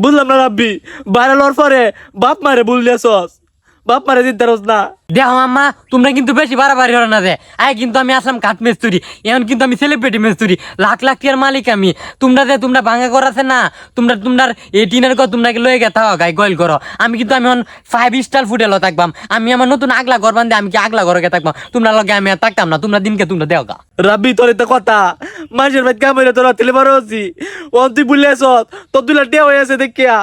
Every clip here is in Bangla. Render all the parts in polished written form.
বুঝলাম না রাব্বি, বাইরে লওয়ার পরে বাপ মারে বললেছস, বাপ মারে দিতে রস না। দেখো আম্মা, তোমরা কিন্তু বেশি বাড়াবাড়ি হলো না যে। কিন্তু আমি আসলাম কাঠ মেস্তুরি, এখন কিন্তু আমি সেলিব্রিটি মেস্তুরি, লাখ লাখ টিয়ার মালিক আমি। তোমরা ভাঙা ঘর আছে না, তোমরা এই টিনের ঘর তোমরা লয়ে গেতা গাই গয়েল করো। আমি কিন্তু আমি 5 স্টার হোটেলও থাকবাম। আমি আমার নতুন আগলা ঘর বান্ধে আমি কি আগলা ঘরে থাকবাম, তোমরা লগে আমি আর থাকতাম না। তোমরা দিনকে তোমরা দেও গা। রাব্বি তোর তো কথা মানুষের ভাই কামাইলে তোর তেলে বারো আছি, ও তুই বললেছ তোর দুলা টিয়া হয়ে আছে দেখিয়া।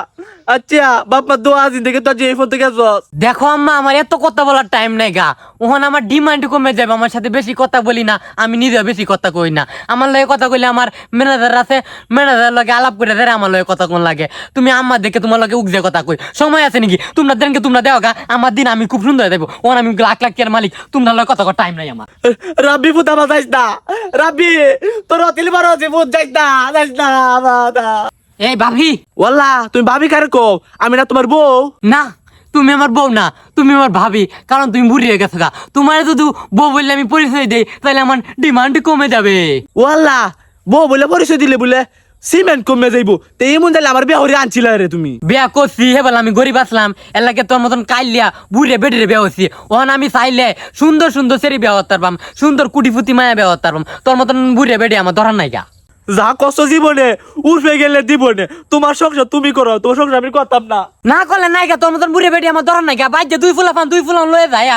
আচ্ছা বাপ মা দোয়া দিন থেকে তোর যে এই ফোন থেকে আসছস। দেখো আম্মা, আমার এত কথা বলার টাইম নাই গা। ওখানে আমার ডিমান্ড কমে যাবে, আমার সাথে বেশি কথা বলি না, আমি নিজেও বেশি কথা কই না। আমার লগে কথা কইলে আমার ম্যানেজার আছে, ম্যানেজারের লগে আলাপ করে দেয়, আমার লগে কথা কোন লাগে। তুমি আমার দেখে তোমার লগে উগজে কথা কই, সময় আছে নাকি? তোমরা দেনকে তোমরা দেও গা, আমার দিন আমি খুব সুন্দর দেবো। ওখানে আমি লাখ লাখ টাকার মালিক, তোমরা লগে কথা টাইম নাই আমার। রাব্বি ফুট আমার যাইস না, রাব্বি তোর তেলে বারো আছে ফুট যাইস না, যাইস না আমার। এই ভাবি, ওয়াল্লা তুমি ভাবি কারে কো, আমি না তোমার বউ। না তুমি আমার বউ না, তুমি আমার ভাবি, কারণ তুমি বুড়ি হয়ে গেছো গা। তোমার যদি বউ বললে আমি পরিচয় দেই, তাহলে আমার ডিমান্ড কমে যাবে। ওয়াল্লা বউ বলে পরিচয় দিলে বলে সিমেন্ট কমে যাইব, তো এমন যাইলে আমার বিয়া হরে আনছিল রে তুমি। বিয়া করছি হেবল, আমি গরিব আসলাম, এলাকে তোর মতন কাইলিয়া বুড়ে বেড়ে বিয়া হচ্ছি। ওখান আমি চাইলে সুন্দর সুন্দর সেরি বিয়া হতে পারবাম, সুন্দর কুটিফুতি মায়া বিয়া হতে পারবাম। তোর মতন বুড়ে বেড়ে আমার ধরার নাই গা। যা কষ্ট জীবনে উঠবে গেলে জীবনে, তোমার সংসার তুমি করো, তোমার সংসার আমি করতাম না। না করলে নাই গা, তোর মতন বুড়ে বেড়ে আমার ধরার নাই গা। বাইরে দুই ফুলা লয়ে যায়।